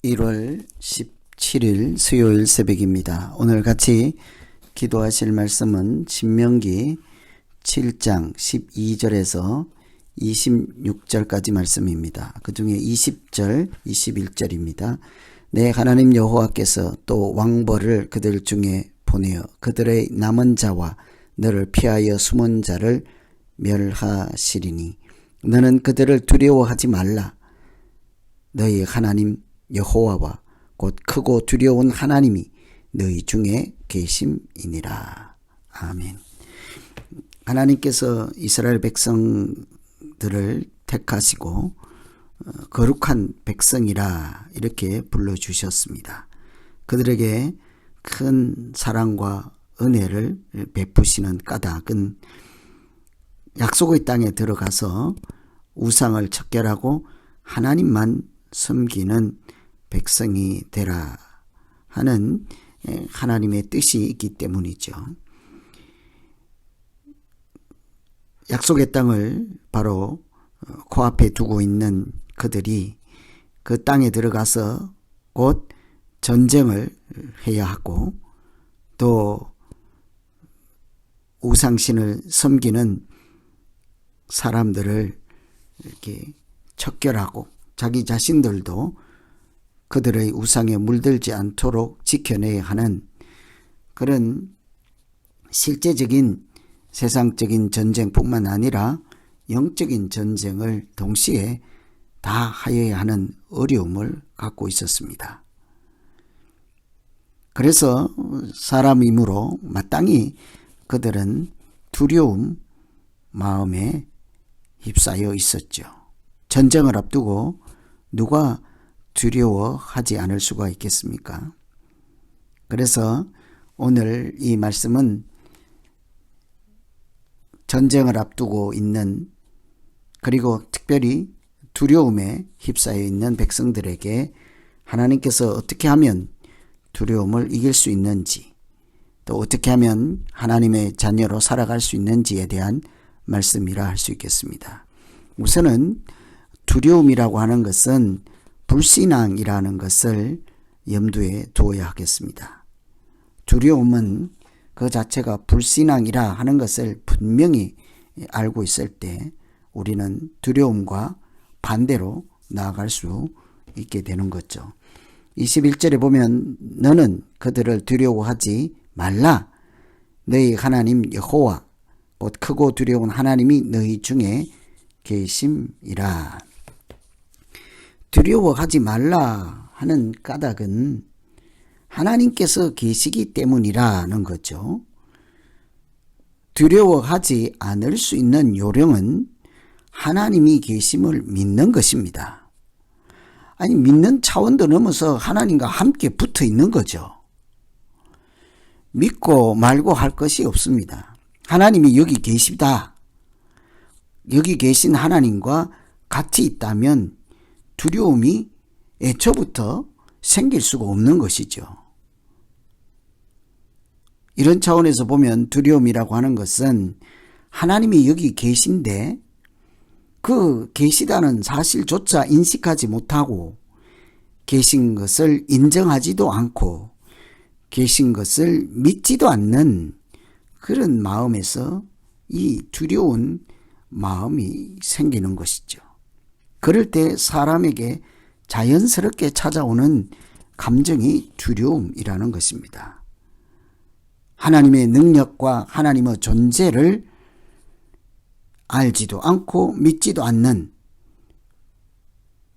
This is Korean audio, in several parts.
1월 17일 수요일 새벽입니다. 오늘 같이 기도하실 말씀은 신명기 7장 12절에서 26절까지 말씀입니다. 그 중에 20절, 21절입니다. 내 하나님 여호와께서 또 왕벌을 그들 중에 보내어 그들의 남은 자와 너를 피하여 숨은 자를 멸하시리니 너는 그들을 두려워하지 말라. 너희 하나님 여호와와 곧 크고 두려운 하나님이 너희 중에 계심이니라. 아멘. 하나님께서 이스라엘 백성들을 택하시고 거룩한 백성이라 이렇게 불러주셨습니다. 그들에게 큰 사랑과 은혜를 베푸시는 까닭은 약속의 땅에 들어가서 우상을 척결하고 하나님만 섬기는 백성이 되라 하는 하나님의 뜻이 있기 때문이죠. 약속의 땅을 바로 코앞에 두고 있는 그들이 그 땅에 들어가서 곧 전쟁을 해야 하고 또 우상신을 섬기는 사람들을 이렇게 척결하고 자기 자신들도 그들의 우상에 물들지 않도록 지켜내야 하는 그런 실제적인 세상적인 전쟁뿐만 아니라 영적인 전쟁을 동시에 다 하여야 하는 어려움을 갖고 있었습니다. 그래서 사람이므로 마땅히 그들은 두려움 마음에 휩싸여 있었죠. 전쟁을 앞두고 누가 두려워하지 않을 수가 있겠습니까? 그래서 오늘 이 말씀은 전쟁을 앞두고 있는 그리고 특별히 두려움에 휩싸여 있는 백성들에게 하나님께서 어떻게 하면 두려움을 이길 수 있는지 또 어떻게 하면 하나님의 자녀로 살아갈 수 있는지에 대한 말씀이라 할 수 있겠습니다. 우선은 두려움이라고 하는 것은 불신앙이라는 것을 염두에 두어야 하겠습니다. 두려움은 그 자체가 불신앙이라 하는 것을 분명히 알고 있을 때 우리는 두려움과 반대로 나아갈 수 있게 되는 거죠. 21절에 보면 너는 그들을 두려워하지 말라. 너희 하나님 여호와 곧 크고 두려운 하나님이 너희 중에 계심이라. 두려워하지 말라 하는 까닭은 하나님께서 계시기 때문이라는 거죠. 두려워하지 않을 수 있는 요령은 하나님이 계심을 믿는 것입니다. 아니 믿는 차원도 넘어서 하나님과 함께 붙어 있는 거죠. 믿고 말고 할 것이 없습니다. 하나님이 여기 계시다. 여기 계신 하나님과 같이 있다면 두려움이 애초부터 생길 수가 없는 것이죠. 이런 차원에서 보면 두려움이라고 하는 것은 하나님이 여기 계신데 그 계시다는 사실조차 인식하지 못하고 계신 것을 인정하지도 않고 계신 것을 믿지도 않는 그런 마음에서 이 두려운 마음이 생기는 것이죠. 그럴 때 사람에게 자연스럽게 찾아오는 감정이 두려움이라는 것입니다. 하나님의 능력과 하나님의 존재를 알지도 않고 믿지도 않는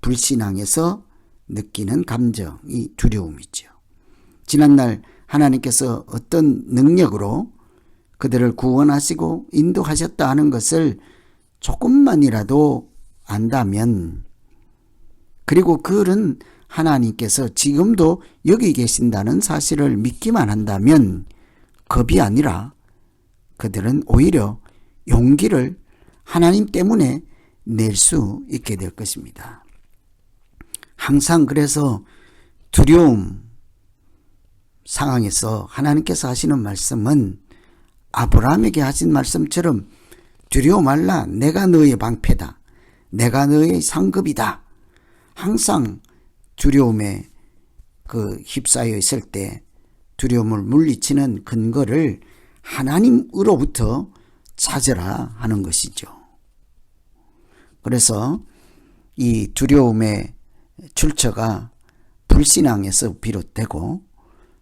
불신앙에서 느끼는 감정이 두려움이죠. 지난날 하나님께서 어떤 능력으로 그들을 구원하시고 인도하셨다 하는 것을 조금만이라도 안다면 그리고 그들은 하나님께서 지금도 여기 계신다는 사실을 믿기만 한다면 겁이 아니라 그들은 오히려 용기를 하나님 때문에 낼 수 있게 될 것입니다. 항상 그래서 두려움 상황에서 하나님께서 하시는 말씀은 아브라함에게 하신 말씀처럼 두려워 말라. 내가 너의 방패다. 내가 너의 상급이다. 항상 두려움에 휩싸여 있을 때 두려움을 물리치는 근거를 하나님으로부터 찾으라 하는 것이죠. 그래서 이 두려움의 출처가 불신앙에서 비롯되고,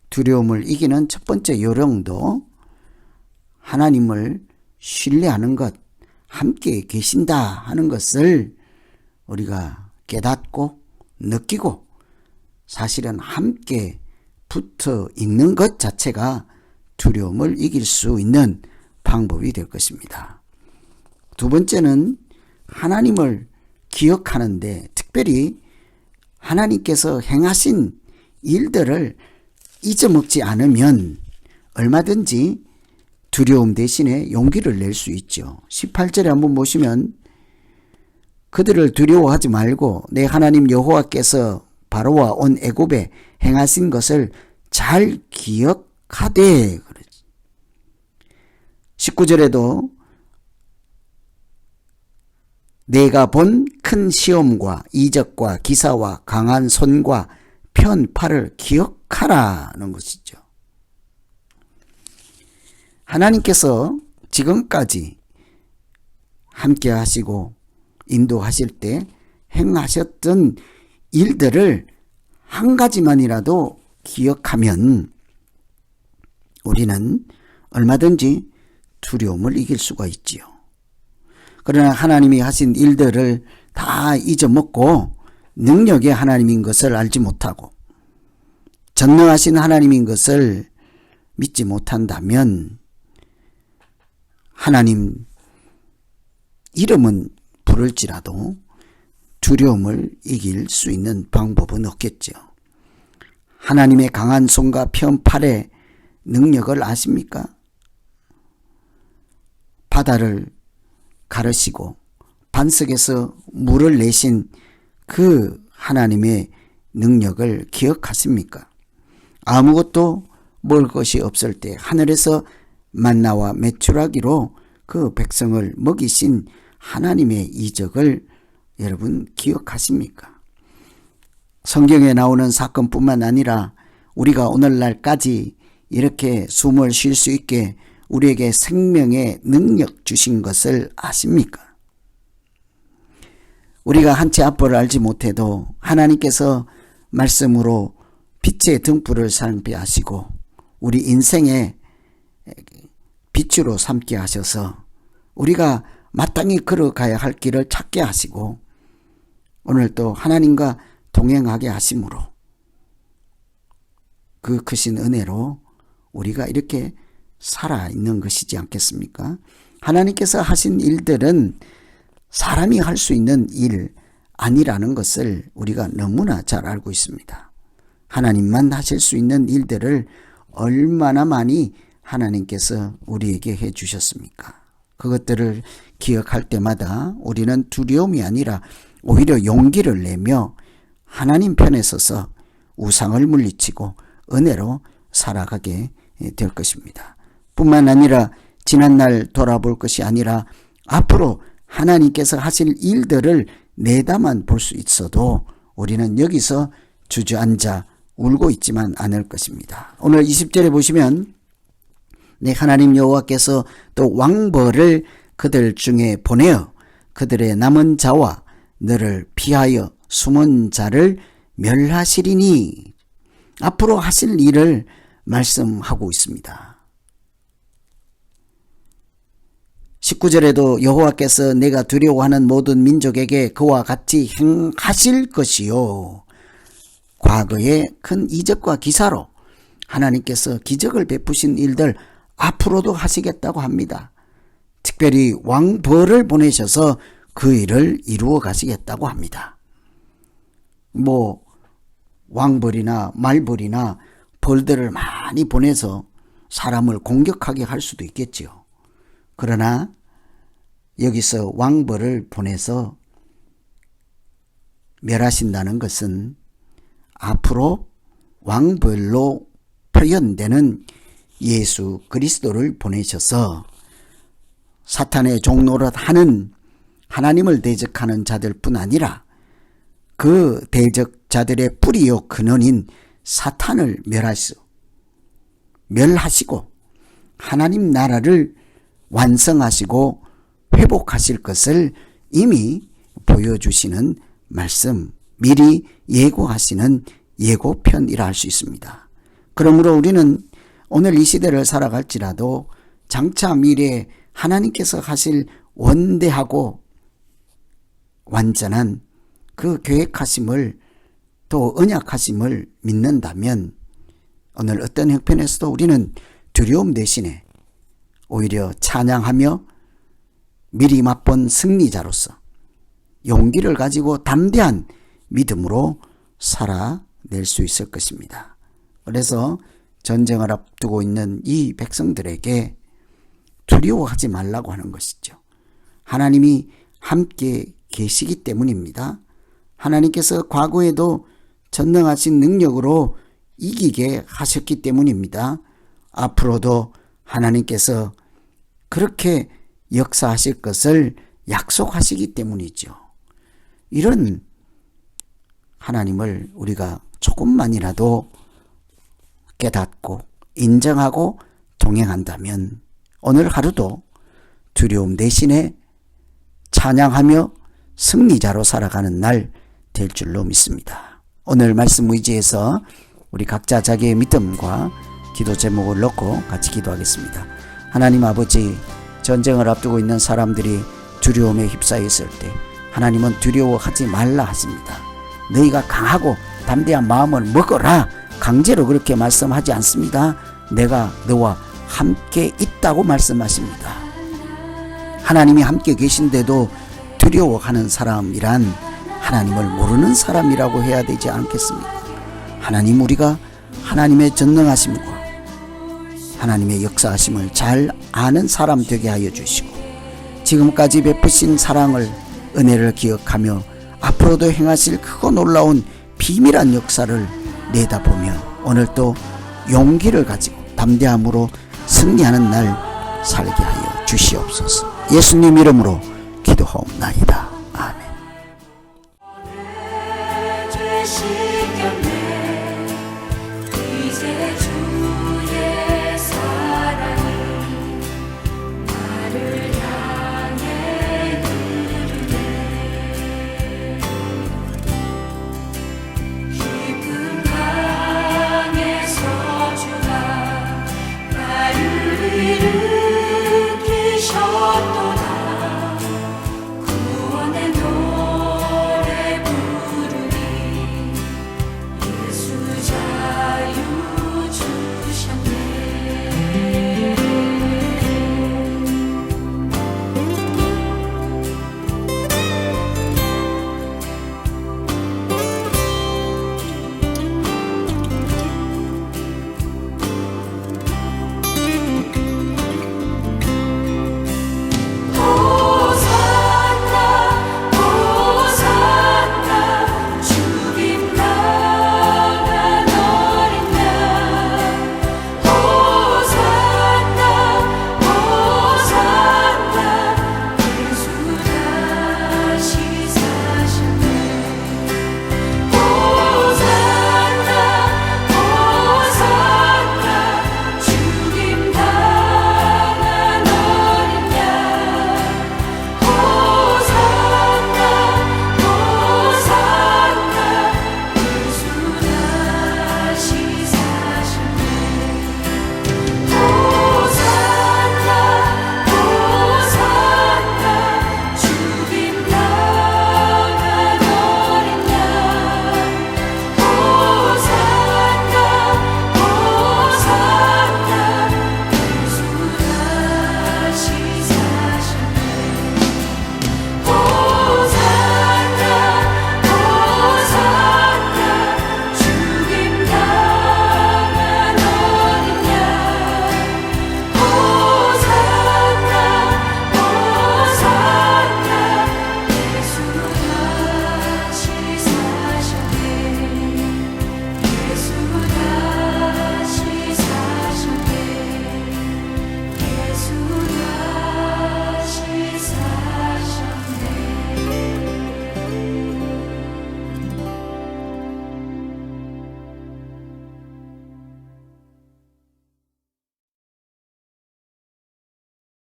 두려움을 이기는 첫 번째 요령도 하나님을 신뢰하는 것, 함께 계신다 하는 것을 우리가 깨닫고 느끼고 사실은 함께 붙어 있는 것 자체가 두려움을 이길 수 있는 방법이 될 것입니다. 두 번째는 하나님을 기억하는데, 특별히 하나님께서 행하신 일들을 잊어먹지 않으면 얼마든지 두려움 대신에 용기를 낼 수 있죠. 18절에 한번 보시면, 그들을 두려워하지 말고 내 하나님 여호와께서 바로와 온 애굽에 행하신 것을 잘 기억하되. 19절에도 내가 본 큰 시험과 이적과 기사와 강한 손과 편팔을 기억하라는 것이죠. 하나님께서 지금까지 함께 하시고 인도하실 때 행하셨던 일들을 한 가지만이라도 기억하면 우리는 얼마든지 두려움을 이길 수가 있지요. 그러나 하나님이 하신 일들을 다 잊어먹고 능력의 하나님인 것을 알지 못하고 전능하신 하나님인 것을 믿지 못한다면 하나님 이름은 부를지라도 두려움을 이길 수 있는 방법은 없겠죠. 하나님의 강한 손과 편팔의 능력을 아십니까? 바다를 가르시고 반석에서 물을 내신 그 하나님의 능력을 기억하십니까? 아무것도 먹을 것이 없을 때 하늘에서 만나와 메추라기로 그 백성을 먹이신 하나님의 이적을 여러분 기억하십니까? 성경에 나오는 사건뿐만 아니라 우리가 오늘날까지 이렇게 숨을 쉴 수 있게 우리에게 생명의 능력 주신 것을 아십니까? 우리가 한치 앞을 알지 못해도 하나님께서 말씀으로 빛의 등불을 삼게 하시고 우리 인생의 빛으로 삼게 하셔서 우리가 마땅히 걸어가야 할 길을 찾게 하시고 오늘 또 하나님과 동행하게 하심으로 그 크신 은혜로 우리가 이렇게 살아있는 것이지 않겠습니까? 하나님께서 하신 일들은 사람이 할 수 있는 일 아니라는 것을 우리가 너무나 잘 알고 있습니다. 하나님만 하실 수 있는 일들을 얼마나 많이 하나님께서 우리에게 해 주셨습니까? 그것들을 기억할 때마다 우리는 두려움이 아니라 오히려 용기를 내며 하나님 편에 서서 우상을 물리치고 은혜로 살아가게 될 것입니다. 뿐만 아니라 지난날 돌아볼 것이 아니라 앞으로 하나님께서 하실 일들을 내다만 볼 수 있어도 우리는 여기서 주저앉아 울고 있지만 않을 것입니다. 오늘 20절에 보시면 내 하나님 여호와께서 또 왕벌을 그들 중에 보내어 그들의 남은 자와 너를 피하여 숨은 자를 멸하시리니 앞으로 하실 일을 말씀하고 있습니다. 19절에도 여호와께서 내가 두려워하는 모든 민족에게 그와 같이 행하실 것이요. 과거의 큰 이적과 기사로 하나님께서 기적을 베푸신 일들 앞으로도 하시겠다고 합니다. 특별히 왕벌을 보내셔서 그 일을 이루어 가시겠다고 합니다. 왕벌이나 말벌이나 벌들을 많이 보내서 사람을 공격하게 할 수도 있겠지요. 그러나 여기서 왕벌을 보내서 멸하신다는 것은 앞으로 왕벌로 표현되는 예수 그리스도를 보내셔서 사탄의 종노릇하는 하나님을 대적하는 자들뿐 아니라 그 대적자들의 뿌리요 근원인 사탄을 멸하시고 하나님 나라를 완성하시고 회복하실 것을 이미 보여주시는 말씀, 미리 예고하시는 예고편이라 할 수 있습니다. 그러므로 우리는 오늘 이 시대를 살아갈지라도 장차 미래에 하나님께서 하실 원대하고 완전한 그 계획하심을 또 언약하심을 믿는다면 오늘 어떤 형편에서도 우리는 두려움 대신에 오히려 찬양하며 미리 맛본 승리자로서 용기를 가지고 담대한 믿음으로 살아낼 수 있을 것입니다. 그래서 전쟁을 앞두고 있는 이 백성들에게 두려워하지 말라고 하는 것이죠. 하나님이 함께 계시기 때문입니다. 하나님께서 과거에도 전능하신 능력으로 이기게 하셨기 때문입니다. 앞으로도 하나님께서 그렇게 역사하실 것을 약속하시기 때문이죠. 이런 하나님을 우리가 조금만이라도 깨닫고 인정하고 동행한다면 오늘 하루도 두려움 대신에 찬양하며 승리자로 살아가는 날 될 줄로 믿습니다. 오늘 말씀 의지해서 우리 각자 자기의 믿음과 기도 제목을 넣고 같이 기도하겠습니다. 하나님 아버지, 전쟁을 앞두고 있는 사람들이 두려움에 휩싸여 있을 때 하나님은 두려워하지 말라 하십니다. 너희가 강하고 담대한 마음을 먹어라, 강제로 그렇게 말씀하지 않습니다. 내가 너와 함께 있다고 말씀하십니다. 하나님이 함께 계신데도 두려워하는 사람이란 하나님을 모르는 사람이라고 해야 되지 않겠습니까? 하나님, 우리가 하나님의 전능하심과 하나님의 역사하심을 잘 아는 사람 되게 하여 주시고 지금까지 베푸신 사랑을, 은혜를 기억하며 앞으로도 행하실 크고 놀라운 비밀한 역사를 내다보며 오늘 또 용기를 가지고 담대함으로 승리하는 날 살게 하여 주시옵소서. 예수님 이름으로 기도하옵나이다. 아멘.